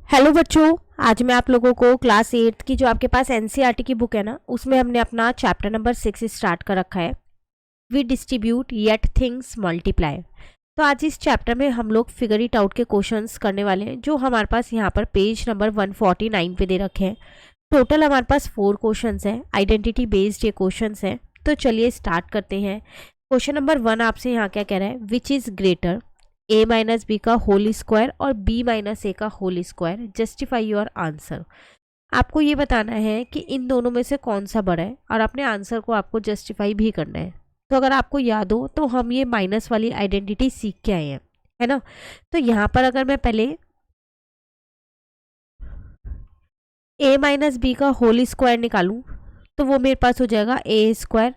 Hello बच्चों, आज मैं आप लोगों को क्लास 8 की जो आपके पास एनसीईआरटी की बुक है ना, उसमें हमने अपना चैप्टर नंबर 6 स्टार्ट कर रखा है। We distribute yet things multiply. तो आज इस चैप्टर में हम लोग फिगर इट आउट के क्वेश्चंस करने वाले हैं, जो हमारे पास यहाँ पर पेज नंबर 149 पे दे रखे हैं। टोटल हमारे पास 4 क्वेश्चंस हैं, आइडेंटिटी बेस्ड ये क्वेश्चंस हैं। तो चलिए स्टार्ट करते हैं। क्वेश्चन नंबर 1 आपसे यहाँ क्या कह रहा है, which is greater a minus B का होल स्क्वायर और b माइनस ए का whole square, justify your answer. आपको ये बताना है कि इन दोनों में से कौन सा बड़ा है और अपने आंसर को आपको जस्टिफाई भी करना है। तो अगर आपको याद हो तो हम ये माइनस वाली आइडेंटिटी सीख के आए हैं, है ना। तो यहाँ पर अगर मैं पहले a माइनस बी का होल स्क्वायर निकालूं तो वो मेरे पास हो जाएगा a square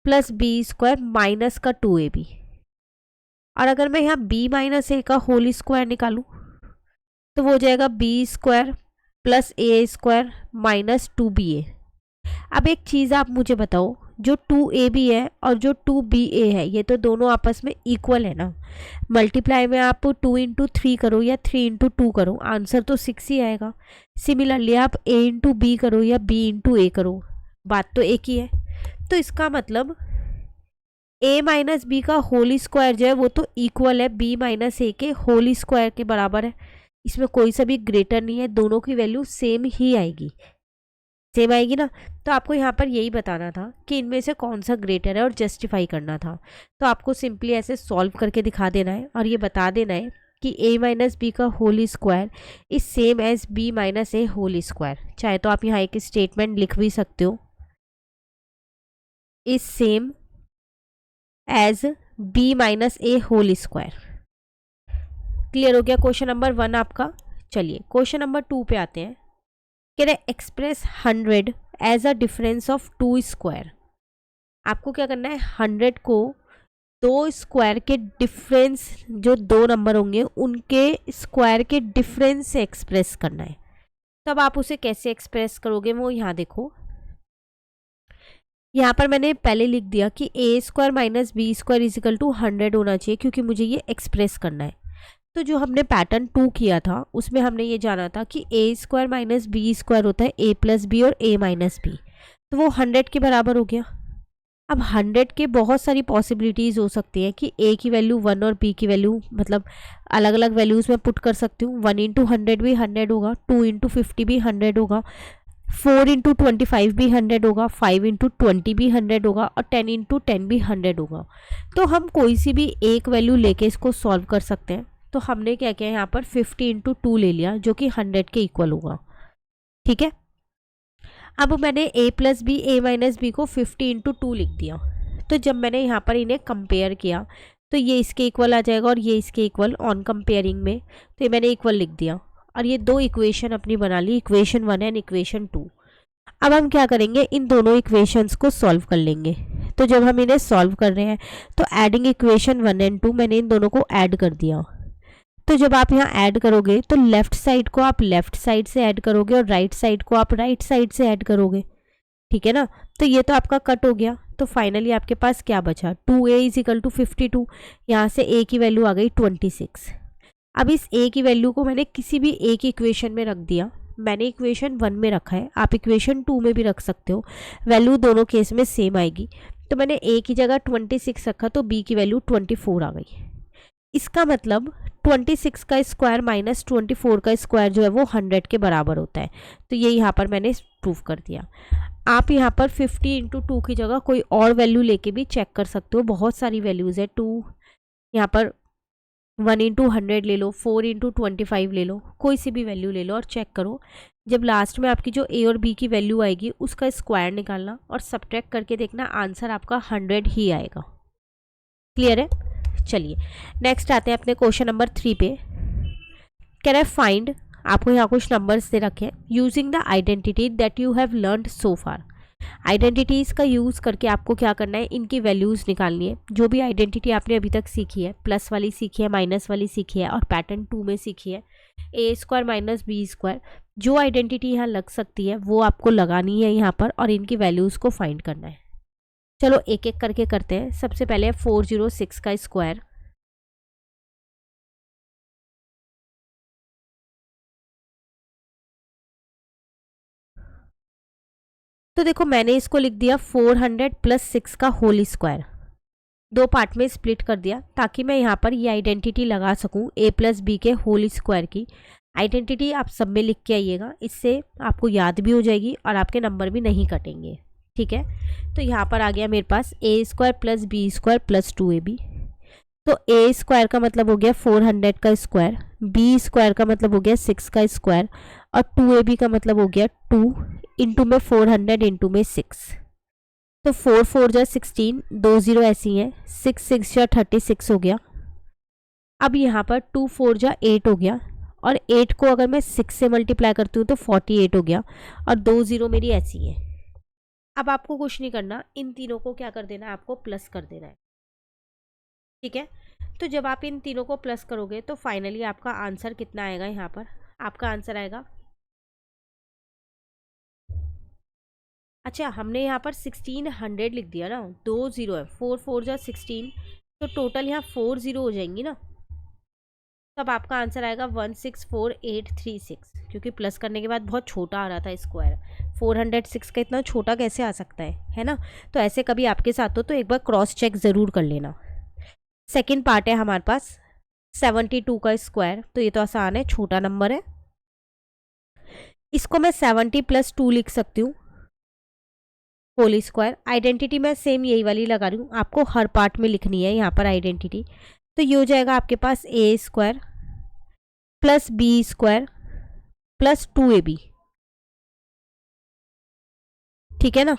plus B square minus का 2ab। और अगर मैं यहाँ b माइनस ए का होल स्क्वायर निकालूं तो वो हो जाएगा बी स्क्वायर प्लस ए स्क्वायर माइनस 2ba। अब एक चीज़ आप मुझे बताओ, जो 2ab है और जो 2ba है ये तो दोनों आपस में इक्वल है ना। मल्टीप्लाई में आप 2 इंटू 3 करो या 3 इंटू 2 करो, आंसर तो 6 ही आएगा। सिमिलरली आप a इंटू बी करो या b इंटू ए करो, बात तो एक ही है। तो इसका मतलब a माइनस बी का होल स्क्वायर जो है वो तो इक्वल है b माइनस ए के होल स्क्वायर के बराबर है। इसमें कोई सा भी ग्रेटर नहीं है, दोनों की वैल्यू सेम ही आएगी, सेम आएगी ना। तो आपको यहाँ पर यही बताना था कि इनमें से कौन सा ग्रेटर है और जस्टिफाई करना था। तो आपको सिंपली ऐसे सॉल्व करके दिखा देना है और ये बता देना है कि a माइनस बी का whole square is same as b minus A whole square. चाहे तो आप यहाँ एक स्टेटमेंट लिख भी सकते हो, is same as b minus A whole square. Clear हो गया क्वेश्चन नंबर 1 आपका। चलिए क्वेश्चन नंबर 2 पे आते हैं। कह रहे express 100 as a difference of 2 square. आपको क्या करना है, 100 को 2 स्क्वायर के डिफरेंस, जो 2 नंबर होंगे उनके स्क्वायर के डिफरेंस से एक्सप्रेस करना है। तब आप उसे कैसे एक्सप्रेस करोगे वो यहाँ देखो। यहाँ पर मैंने पहले लिख दिया कि a square minus B square is equal to 100 होना चाहिए, क्योंकि मुझे ये एक्सप्रेस करना है। तो जो हमने पैटर्न 2 किया था उसमें हमने ये जाना था कि a square minus B square होता है a प्लस बी और a माइनस बी, तो वो 100 के बराबर हो गया। अब 100 के बहुत सारी पॉसिबिलिटीज़ हो सकती है कि a की वैल्यू 1 और b की वैल्यू मतलब अलग अलग वैल्यूज़ में पुट कर सकती हूँ। 1 इंटू 100 भी 100 होगा, 2 इंटू 50 भी 100 होगा, 4 इंटू 25 भी 100 होगा, 5 इंटू 20 भी 100 होगा और 10 इंटू 10 भी 100 होगा। तो हम कोई सी भी एक वैल्यू लेके इसको सॉल्व कर सकते हैं। तो हमने क्या किया, यहाँ पर 50 इंटू 2 ले लिया, जो कि 100 के इक्वल होगा। ठीक है, अब मैंने a plus B A minus B को 50 इंटू 2 लिख दिया। तो जब मैंने यहाँ पर इन्हें कंपेयर किया तो ये इसके इक्वल आ जाएगा और ये इसके इक्वल ऑन कंपेयरिंग में, तो ये मैंने इक्वल लिख दिया और ये दो इक्वेशन अपनी बना ली, इक्वेशन 1 एंड इक्वेशन 2। अब हम क्या करेंगे, इन दोनों इक्वेशंस को सॉल्व कर लेंगे। तो जब हम इन्हें सॉल्व कर रहे हैं तो एडिंग इक्वेशन 1 एंड 2 मैंने इन दोनों को ऐड कर दिया। तो जब आप यहाँ ऐड करोगे तो लेफ्ट साइड को आप लेफ्ट साइड से ऐड करोगे और राइट साइड को आप राइट साइड से ऐड करोगे। ठीक है ना, तो ये तो आपका कट हो गया। तो फाइनली आपके पास क्या बचा, 2a इज इक्वल टू 52। यहाँ से a की वैल्यू आ गई 26। अब इस a की वैल्यू को मैंने किसी भी एक इक्वेशन में रख दिया। मैंने इक्वेशन 1 में रखा है, आप इक्वेशन 2 में भी रख सकते हो, वैल्यू दोनों केस में सेम आएगी। तो मैंने a की जगह 26 रखा तो b की वैल्यू 24 आ गई। इसका मतलब 26 का स्क्वायर माइनस 24 का स्क्वायर जो है वो 100 के बराबर होता है। तो ये यहाँ पर मैंने प्रूव कर दिया। आप यहाँ पर 50 इंटू 2 की जगह कोई और वैल्यू लेके भी चेक कर सकते हो, बहुत सारी वैल्यूज़ है। 2 यहाँ पर 1 इंटू 100 ले लो, 4 इंटू 25 ले लो, कोई सी भी वैल्यू ले लो और चेक करो। जब लास्ट में आपकी जो a और b की वैल्यू आएगी उसका स्क्वायर निकालना और सब्ट्रैक्ट करके देखना, आंसर आपका 100 ही आएगा। क्लियर है। चलिए नेक्स्ट आते हैं अपने क्वेश्चन नंबर 3 पे। कह रहा है फाइंड, आपको यहाँ कुछ नंबर्स दे रखे हैं, using the identity that you have learned so far. Identities का यूज़ करके आपको क्या करना है, इनकी वैल्यूज़ निकालनी है। जो भी आइडेंटिटी आपने अभी तक सीखी है, प्लस वाली सीखी है, माइनस वाली सीखी है और पैटर्न 2 में सीखी है, a square minus B square, जो आइडेंटिटी यहाँ लग सकती है वो आपको लगानी है यहाँ पर और इनकी वैल्यूज़ को फाइंड करना है। चलो एक एक करके करते हैं। सबसे पहले 406 का स्क्वायर, तो देखो मैंने इसको लिख दिया 400 प्लस 6 का होल स्क्वायर, दो पार्ट में स्प्लिट कर दिया ताकि मैं यहाँ पर ये आइडेंटिटी लगा सकूँ a प्लस बी के होल स्क्वायर की। आइडेंटिटी आप सब में लिख के आइएगा, इससे आपको याद भी हो जाएगी और आपके नंबर भी नहीं कटेंगे। ठीक है, तो यहाँ पर आ गया मेरे पास a square plus B square plus 2ab। तो ए स्क्वायर का मतलब हो गया 400 का स्क्वायर, बी स्क्वायर का मतलब हो गया 6 का स्क्वायर, और 2ab का मतलब हो गया 2 इंटू में 400 इंटू में 6। तो 4 4 जा 16, 2 0 ऐसी हैं, 6 6 जा 36 हो गया। अब यहाँ पर 2 4 जा 8 हो गया, और 8 को अगर मैं 6 से मल्टीप्लाई करती हूँ तो 48 हो गया, और 2 0 मेरी ऐसी है। अब आपको कुछ नहीं करना, इन तीनों को क्या कर देना है, आपको प्लस कर देना है। ठीक है, तो जब आप इन तीनों को प्लस करोगे तो फाइनली आपका आंसर कितना आएगा, यहाँ पर आपका आंसर आएगा, अच्छा हमने यहाँ पर 1600 लिख दिया ना, 2 0 है, 4 4 जा 16, तो टोटल यहाँ 4 0 हो जाएंगी ना, तब आपका आंसर आएगा 164836, क्योंकि प्लस करने के बाद बहुत छोटा आ रहा था स्क्वायर। 406 का इतना छोटा कैसे आ सकता है ना। तो ऐसे कभी आपके साथ हो तो एक बार क्रॉस चेक ज़रूर कर लेना। सेकंड पार्ट है हमारे पास 72 का स्क्वायर, तो ये तो आसान है, छोटा नंबर है, इसको मैं 70 प्लस 2 लिख सकती हूँ होल स्क्वायर। आइडेंटिटी मैं सेम यही वाली लगा रही हूँ, आपको हर पार्ट में लिखनी है यहाँ पर आइडेंटिटी। तो ये हो जाएगा आपके पास a square plus B square plus 2ab, ठीक है ना।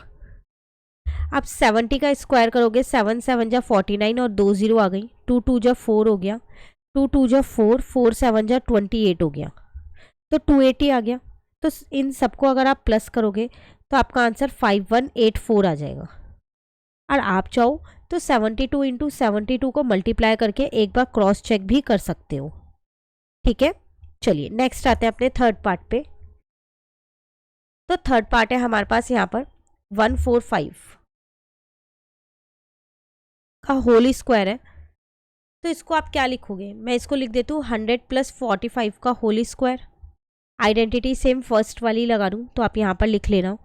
अब 70 का स्क्वायर करोगे, 7 7 जा 49 और 2 0 आ गई, 2 2 जा 4 हो गया, 2 2 जा 4, 4 7 जा 28 हो गया, तो 280 आ गया। तो इन सबको अगर आप प्लस करोगे तो आपका आंसर 5184 आ जाएगा। और आप चाहो तो 72 इंटू 72 को मल्टीप्लाई करके एक बार क्रॉस चेक भी कर सकते हो। ठीक है, चलिए नेक्स्ट आते हैं अपने थर्ड पार्ट पे। तो थर्ड पार्ट है हमारे पास यहाँ पर 145 का होल स्क्वायर है। तो इसको आप क्या लिखोगे, मैं इसको लिख देती हूँ 100 प्लस 45 का whole square. Identity same first वाली लगा दूँ तो आप यहाँ पर लिख लेना।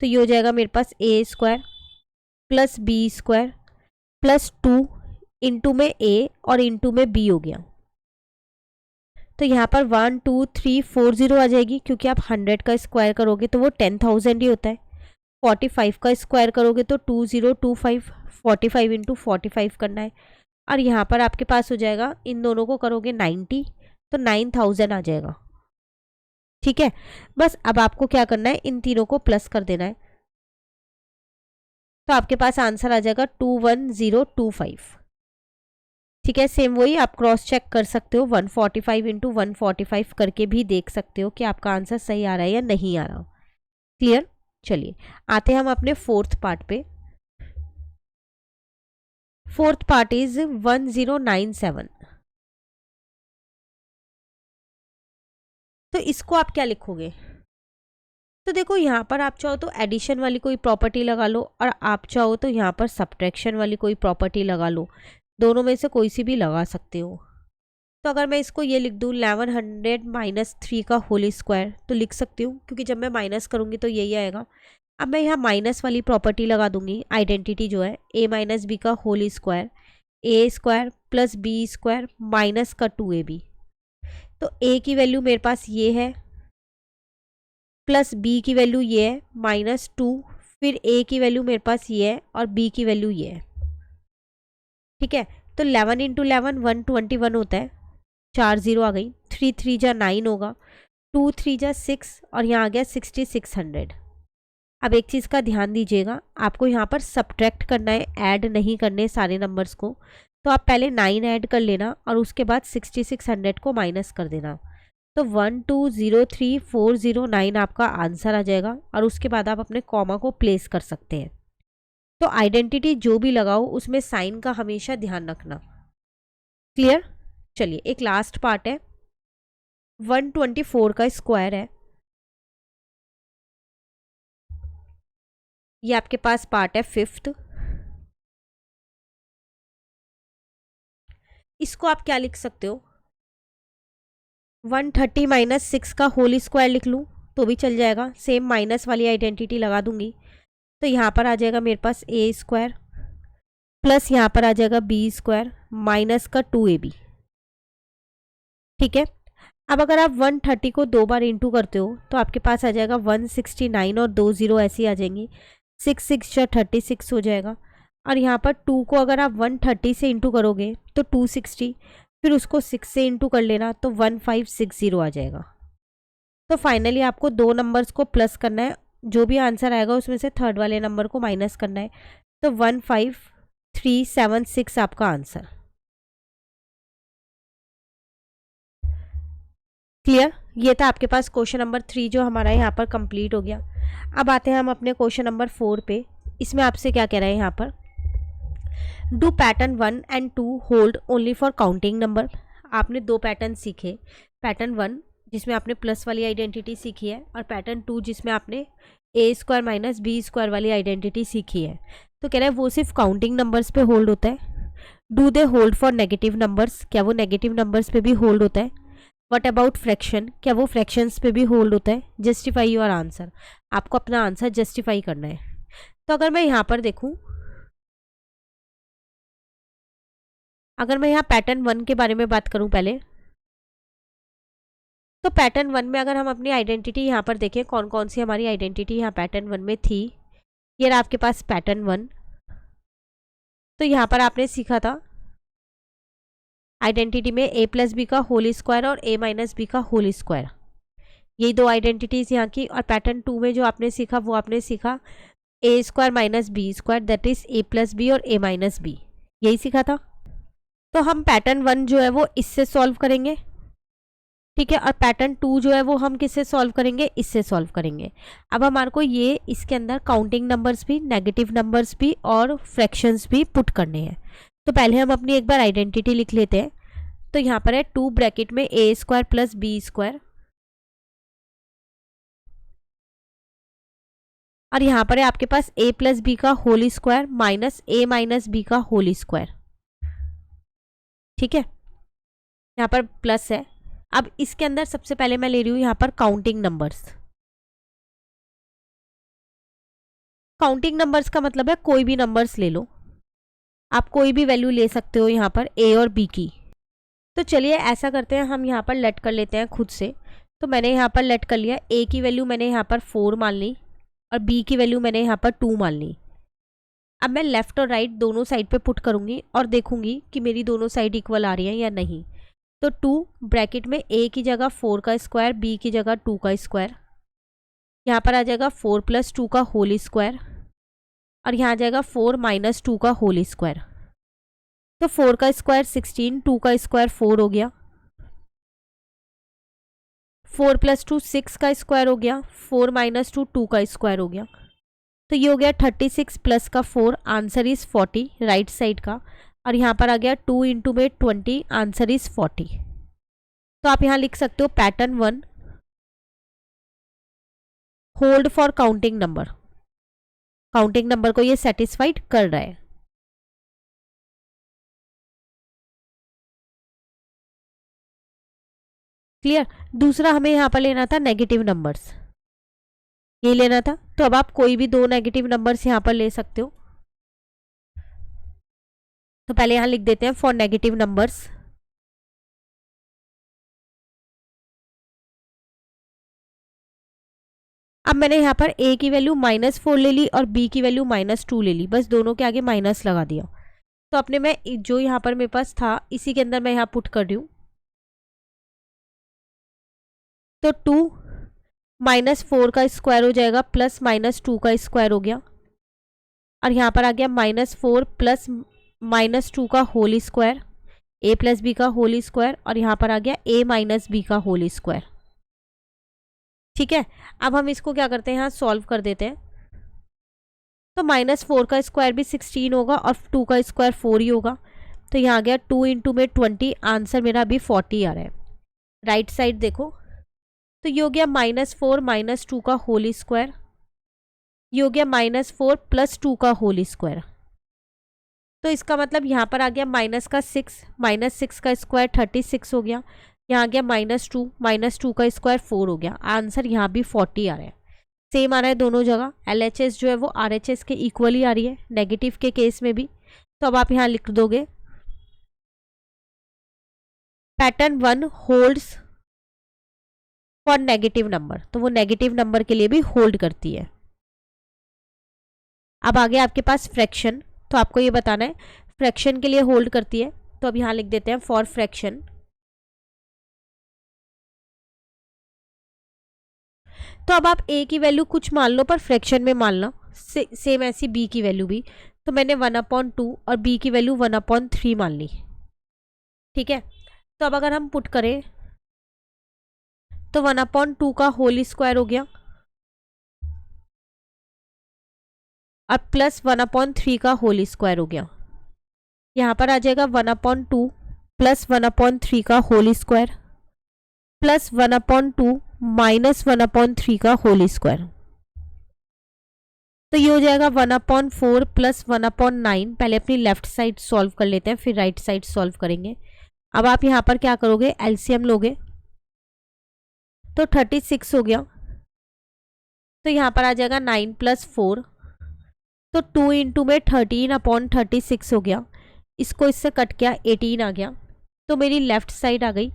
तो ये हो जाएगा मेरे पास a square plus B square plus 2 into में ए और इंटू में बी हो गया। तो यहाँ पर 1 2 3 4 0 आ जाएगी, क्योंकि आप 100 का स्क्वायर करोगे तो वो 10,000 ही होता है। 45 का स्क्वायर करोगे तो 2025, 45 इंटू 45 करना है। और यहाँ पर आपके पास हो जाएगा, इन दोनों को करोगे 90 तो 9000 आ जाएगा। ठीक है, बस अब आपको क्या करना है, इन तीनों को प्लस कर देना है, तो आपके पास आंसर आ जाएगा 21025। ठीक है, सेम वही आप क्रॉस चेक कर सकते हो, 145 इंटू 145 करके भी देख सकते हो कि आपका आंसर सही आ रहा है या नहीं आ रहा। क्लियर, चलिए आते हैं हम अपने फोर्थ पार्ट पे। Fourth part is 1097। तो इसको आप क्या लिखोगे, तो देखो यहाँ पर आप चाहो तो एडिशन वाली कोई प्रॉपर्टी लगा लो, और आप चाहो तो यहाँ पर सब्ट्रैक्शन वाली कोई प्रॉपर्टी लगा लो, दोनों में से कोई सी भी लगा सकते हो। तो अगर मैं इसको ये लिख दूँ 1100 माइनस 3 का होल स्क्वायर, तो लिख सकती हूँ, क्योंकि जब मैं माइनस करूँगी तो यही आएगा। अब मैं यहाँ माइनस वाली प्रॉपर्टी लगा दूंगी, आइडेंटिटी जो है a माइनस बी का whole square, a square plus B square minus का 2ab। तो a की वैल्यू मेरे पास ये है, प्लस b की वैल्यू ये है -2, फिर a की वैल्यू मेरे पास ये है और b की वैल्यू ये है। ठीक है, तो 11 इंटू 11 121 होता है, 4 0 आ गई, 3 3 जा 9 होगा, 2 3 जा 6 और यहाँ आ गया 6600। अब एक चीज़ का ध्यान दीजिएगा, आपको यहाँ पर सब्ट्रैक्ट करना है, ऐड नहीं करने सारे नंबर्स को। तो आप पहले 9 ऐड कर लेना और उसके बाद 6600 को माइनस कर देना। तो 1203409 आपका आंसर आ जाएगा, और उसके बाद आप अपने कॉमा को प्लेस कर सकते हैं। तो आइडेंटिटी जो भी लगाओ उसमें साइन का हमेशा ध्यान रखना। क्लियर, चलिए एक लास्ट पार्ट है 124 का स्क्वायर है, ये आपके पास पार्ट है फिफ्थ। इसको आप क्या लिख सकते हो, 130 माइनस 6 का होल स्क्वायर लिख लूँ, तो भी चल जाएगा, सेम माइनस वाली आइडेंटिटी लगा दूंगी। तो यहाँ पर आ जाएगा मेरे पास ए स्क्वायर प्लस यहाँ पर आ जाएगा बी स्क्वायर माइनस का 2ab। ठीक है, अब अगर आप 130 को 2 बार इंटू करते हो तो आपके पास आ जाएगा 169 और 2 0 ऐसी आ जाएंगी, 6 6 या 36 हो जाएगा। और यहाँ पर 2 को अगर आप 130 से इंटू करोगे तो 260, फिर उसको 6 से इंटू कर लेना तो 1560 आ जाएगा। तो फाइनली आपको दो नंबर्स को प्लस करना है, जो भी आंसर आएगा उसमें से थर्ड वाले नंबर को माइनस करना है। तो 15376 आपका आंसर। क्लियर, ये था आपके पास क्वेश्चन नंबर 3 जो हमारा यहाँ पर कंप्लीट हो गया। अब आते हैं हम अपने क्वेश्चन नंबर 4 पे। इसमें आपसे क्या कह रहा है यहाँ पर, do pattern 1 and 2 hold only for counting number. आपने दो पैटर्न सीखे, पैटर्न 1 जिसमें आपने प्लस वाली आइडेंटिटी सीखी है और पैटर्न 2 जिसमें आपने ए स्क्वायर माइनस बी स्क्वायर वाली आइडेंटिटी सीखी है। तो कह रहा है वो सिर्फ काउंटिंग नंबर्स पे होल्ड होता है। Do they hold for negative numbers, क्या वो नेगेटिव नंबर्स पे भी होल्ड होता है। व्हाट अबाउट फ्रैक्शन, क्या वो फ्रैक्शंस पे भी होल्ड होता है। जस्टिफाई योर आंसर, आपको अपना आंसर जस्टिफाई करना है। तो अगर मैं यहाँ पर देखूँ, अगर मैं यहाँ पैटर्न 1 के बारे में बात करूँ पहले, तो पैटर्न 1 में अगर हम अपनी आइडेंटिटी यहाँ पर देखें, कौन कौन सी हमारी आइडेंटिटी यहाँ पैटर्न 1 में थी। ये रहा आपके पास पैटर्न 1। तो यहाँ पर आपने सीखा था आइडेंटिटी में a प्लस बी का होल स्क्वायर और a माइनस बी का होल स्क्वायर, यही दो आइडेंटिटीज यहाँ की। और पैटर्न 2 में जो आपने सीखा वो आपने सीखा a square minus B square, that is a plus B और a माइनस बी, यही सीखा था। तो हम पैटर्न 1 जो है वो इससे सॉल्व करेंगे, ठीक है, और पैटर्न 2 जो है वो हम किससे सॉल्व करेंगे, इससे सॉल्व करेंगे। अब हमारे को ये इसके अंदर काउंटिंग नंबर्स भी, नेगेटिव नंबर्स भी और फ्रैक्शंस भी पुट करने हैं। तो पहले हम अपनी एक बार आइडेंटिटी लिख लेते हैं। तो यहाँ पर है 2 ब्रैकेट में A square plus B square, और यहाँ पर है आपके पास a प्लस बी का whole square minus a minus B का होल स्क्वायर। ठीक है, यहाँ पर प्लस है। अब इसके अंदर सबसे पहले मैं ले रही हूँ यहाँ पर काउंटिंग नंबर्स। काउंटिंग नंबर्स का मतलब है कोई भी नंबर्स ले लो, आप कोई भी वैल्यू ले सकते हो यहाँ पर a और b की। तो चलिए ऐसा करते हैं, हम यहाँ पर लेट कर लेते हैं खुद से। तो मैंने यहाँ पर लेट कर लिया, a की वैल्यू मैंने यहाँ पर 4 मान ली और b की वैल्यू मैंने यहाँ पर 2 मान ली। अब मैं लेफ्ट और राइट दोनों साइड पे पुट करूँगी और देखूंगी कि मेरी दोनों साइड इक्वल आ रही हैं या नहीं। तो 2 ब्रैकेट में a की जगह 4 का स्क्वायर, b की जगह 2 का स्क्वायर, यहाँ पर आ जाएगा 4 प्लस 2 का होल स्क्वायर, और यहाँ आ जाएगा 4 माइनस 2 का होल स्क्वायर। तो 4 का स्क्वायर 16, 2 का स्क्वायर 4 हो गया, 4 प्लस 2 6 का स्क्वायर हो गया, 4 माइनस 2 2 का स्क्वायर हो गया। तो ये हो गया 36 प्लस का 4, आंसर इज 40 राइट साइड का। और यहाँ पर आ गया 2 इंटू में 20, आंसर इज 40। तो आप यहाँ लिख सकते हो pattern 1 hold for counting number, counting number को ये सेटिस्फाइड कर रहा है। क्लियर। दूसरा हमें यहाँ पर लेना था नेगेटिव नंबर्स, ये लेना था। तो अब आप कोई भी दो नेगेटिव नंबर्स यहाँ पर ले सकते हो। तो पहले यहाँ लिख देते हैं फॉर नेगेटिव नंबर्स। अब मैंने यहाँ पर a की वैल्यू -4 ले ली और b की वैल्यू -2 ले ली, बस दोनों के आगे माइनस लगा दिया। तो अपने मैं जो यहाँ पर मेरे पास था इसी के अंदर मैं यहाँ पुट कर रही हूँ। तो 2 -4 का स्क्वायर हो जाएगा प्लस -2 का स्क्वायर हो गया, और यहाँ पर आ गया -4 प्लस -2 का whole square, a plus B का होल स्क्वायर, और यहाँ पर आ गया a माइनस बी का होल स्क्वायर। ठीक है, अब हम इसको क्या करते हैं, यहाँ सॉल्व कर देते हैं। तो -4 का स्क्वायर भी 16 होगा और 2 का स्क्वायर 4 ही होगा। तो यहाँ आ गया 2 इंटू में 20, आंसर मेरा अभी 40 आ रहा है। राइट साइड देखो, तो ये हो गया -4 माइनस 2 का होल स्क्वायर, ये हो गया -4 प्लस 2 का होल स्क्वायर। तो इसका मतलब यहाँ पर आ गया माइनस का 6, -6 का स्क्वायर 36 हो गया। यहाँ आ गया -2 का स्क्वायर 4 हो गया। आंसर यहाँ भी 40 आ रहा है, सेम आ रहा है दोनों जगह। LHS जो है वो RHS के इक्वल ही आ रही है नेगेटिव के केस में भी। तो अब आप यहाँ लिख दोगे pattern 1 holds for negative number, तो वो नेगेटिव नंबर के लिए भी होल्ड करती है। अब आगे आपके पास फ्रैक्शन, तो आपको ये बताना है फ्रैक्शन के लिए होल्ड करती है। तो अब यहाँ लिख देते हैं फॉर फ्रैक्शन। तो अब आप a की वैल्यू कुछ मान लो पर फ्रैक्शन में मान लो, सेम ऐसी b की वैल्यू भी। तो मैंने 1/2 और b की वैल्यू 1/3 मान ली, ठीक है। तो अब अगर हम पुट करें तो 1/2 का होल स्क्वायर हो गया और प्लस 1/3 का होल स्क्वायर हो गया। यहाँ पर आ जाएगा 1/2 प्लस 1/3 का होल स्क्वायर प्लस 1/2 माइनस 1/3 का होल स्क्वायर। तो ये हो जाएगा 1/4 प्लस 1/9। पहले अपनी लेफ्ट साइड सॉल्व कर लेते हैं, फिर राइट साइड सॉल्व करेंगे। अब आप यहाँ पर क्या करोगे, एलसीएम लोगे तो 36 हो गया। तो यहाँ पर आ जाएगा 9 + 4, तो 2 इंटू में 13/36 हो गया। इसको इससे कट किया 18 आ गया। तो मेरी लेफ्ट साइड आ गई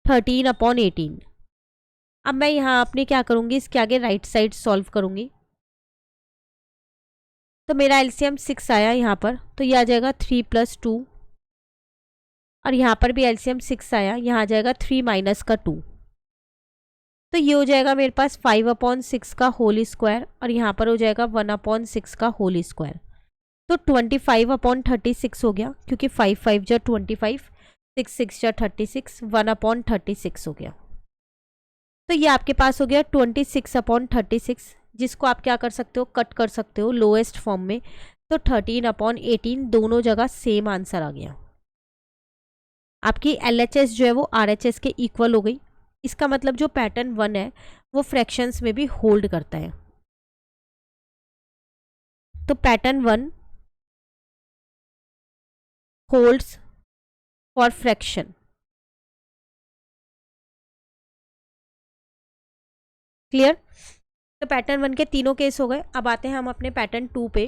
13/18। अब मैं यहाँ अपने क्या करूँगी, इसके आगे राइट साइड सॉल्व करूँगी। तो मेरा एलसीएम 6 आया यहाँ पर, तो ये आ जाएगा 3 + 2 और यहाँ पर भी एलसीएम 6 आया, यहाँ आ जाएगा 3 - का 2। तो ये हो जाएगा मेरे पास 5/6 का होल स्क्वायर और यहाँ पर हो जाएगा 1/6 का होल स्क्वायर। तो 25/36 हो गया, क्योंकि 5 × 5 = 25, 6 × 6 = 36, 1/36 हो गया। तो ये आपके पास हो गया 26/36, जिसको आप क्या कर सकते हो, कट कर सकते हो लोएस्ट फॉर्म में। तो 13/18 दोनों जगह सेम आंसर आ गया। आपकी LHS जो है वो RHS के इक्वल हो गई। इसका मतलब जो पैटर्न 1 है वो फ्रैक्शंस में भी होल्ड करता है। तो pattern 1 holds for fraction. Clear. तो पैटर्न 1 के तीनों केस हो गए। अब आते हैं हम अपने पैटर्न 2 पे।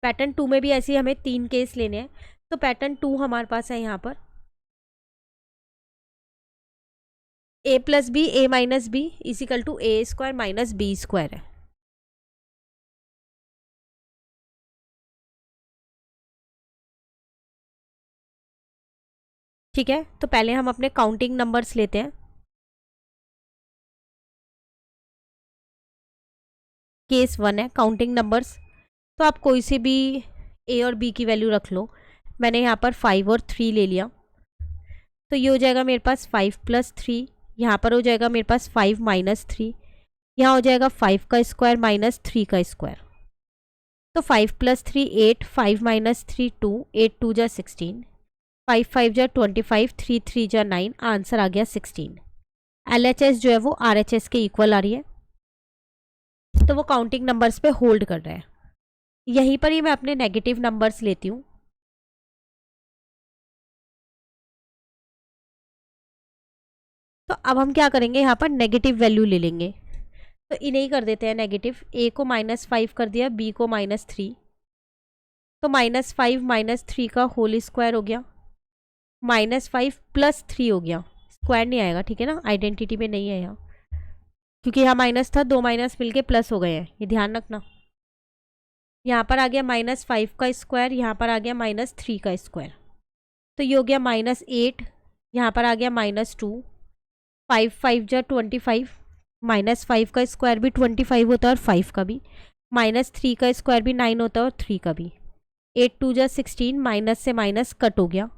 पैटर्न 2 में भी ऐसे ही हमें 3 केस लेने हैं। तो पैटर्न 2 हमारे पास है यहाँ पर a + b a - b = a² - b² है। ठीक है, तो पहले हम अपने काउंटिंग नंबर्स लेते हैं। केस 1 है काउंटिंग नंबर्स, तो आप कोई सी भी a और b की वैल्यू रख लो। मैंने यहाँ पर 5 और 3 ले लिया। तो ये हो जाएगा मेरे पास 5 + 3, यहाँ पर हो जाएगा मेरे पास 5 - 3, यहाँ हो जाएगा 5 का स्क्वायर - 3 का स्क्वायर। तो 5 + 3 8, 5 - 3 2, 8 2 = 16, 5 5 = 25, 3 3 = 9। आंसर आ गया 16। LHS जो है वो RHS के इक्वल आ रही है, तो वो काउंटिंग नंबर्स पे होल्ड कर रहा है। यहीं पर ही मैं अपने नेगेटिव नंबर्स लेती हूँ। तो अब हम क्या करेंगे, यहाँ पर नेगेटिव वैल्यू ले लेंगे। तो इन्हें ही कर देते हैं नेगेटिव। a को -5 कर दिया, b को -3। तो -5 - 3 का होल स्क्वायर हो गया, -5 + 3 हो गया। स्क्वायर नहीं आएगा, ठीक है ना, आइडेंटिटी में नहीं है यहाँ, क्योंकि यहाँ माइनस था, 2 माइनस मिलके प्लस हो गए हैं, ये ध्यान रखना। यहाँ पर आ गया -5 का स्क्वायर, यहाँ पर आ गया -3 का स्क्वायर। तो ये हो गया -8, यहाँ पर आ गया -2, 5 5 = 25, -5 का स्क्वायर भी 25 होता है और 5 का भी, -3 का स्क्वायर भी 9 होता है और 3 का भी, 8 2 = 16, माइनस से माइनस कट हो गया,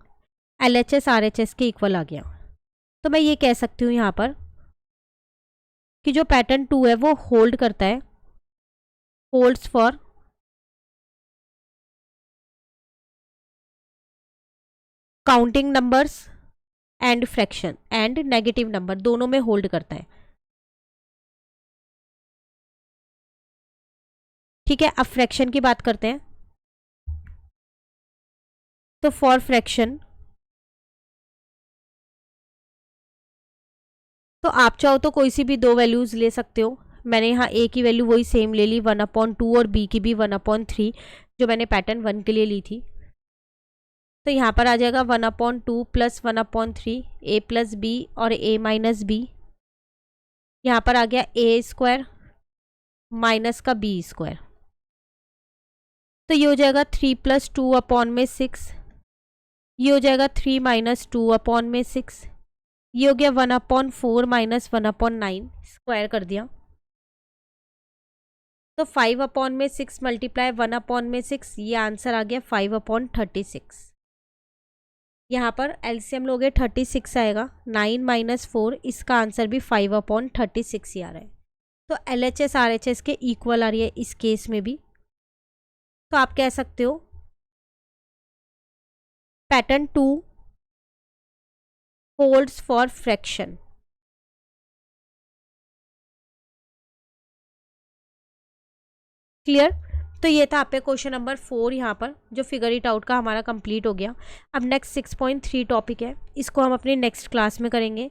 LHS RHS के इक्वल आ गया। तो मैं ये कह सकती हूँ यहाँ पर कि जो पैटर्न 2 है वो होल्ड करता है, holds for counting numbers and fraction and negative number, दोनों में होल्ड करता है। ठीक है, अब फ्रैक्शन की बात करते हैं। तो फॉर फ्रैक्शन तो आप चाहो तो कोई सी भी दो वैल्यूज़ ले सकते हो। मैंने यहाँ ए की वैल्यू वही सेम ले ली 1/2 और बी की भी 1/3 जो मैंने पैटर्न 1 के लिए ली थी। तो यहाँ पर आ जाएगा 1/2 प्लस 1/3 ए प्लस बी और ए माइनस बी। यहाँ पर आ गया ए स्क्वायर माइनस का बी स्क्वायर। तो ये हो जाएगा 3 + 2/6। ये हो जाएगा 3 - 2/6। ये हो गया 1/4 - 1/9 स्क्वायर कर दिया। तो 5/6 मल्टीप्लाई 1/6 ये आंसर आ गया 5/36। यहाँ पर एलसीएम लोगे 36 आएगा। 9 - 4 इसका आंसर भी 5/36 ही आ रहा है। तो LHS RHS के इक्वल आ रही है इस केस में भी। तो आप कह सकते हो pattern 2 holds for fraction. Clear. तो ये था आपके क्वेश्चन नंबर 4 यहाँ पर जो फिगर इट आउट का हमारा कंप्लीट हो गया। अब नेक्स्ट 6.3 टॉपिक है, इसको हम अपनी नेक्स्ट क्लास में करेंगे।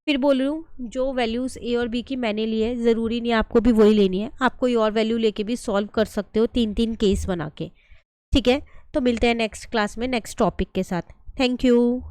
फिर बोल रही हूँ जो वैल्यूज़ ए और बी की मैंने ली है ज़रूरी नहीं आपको भी वही लेनी है, आप कोई और वैल्यू लेके भी सॉल्व कर सकते हो 3-3 केस बना के। ठीक है, तो मिलते हैं नेक्स्ट क्लास में नेक्स्ट टॉपिक के साथ। Thank you.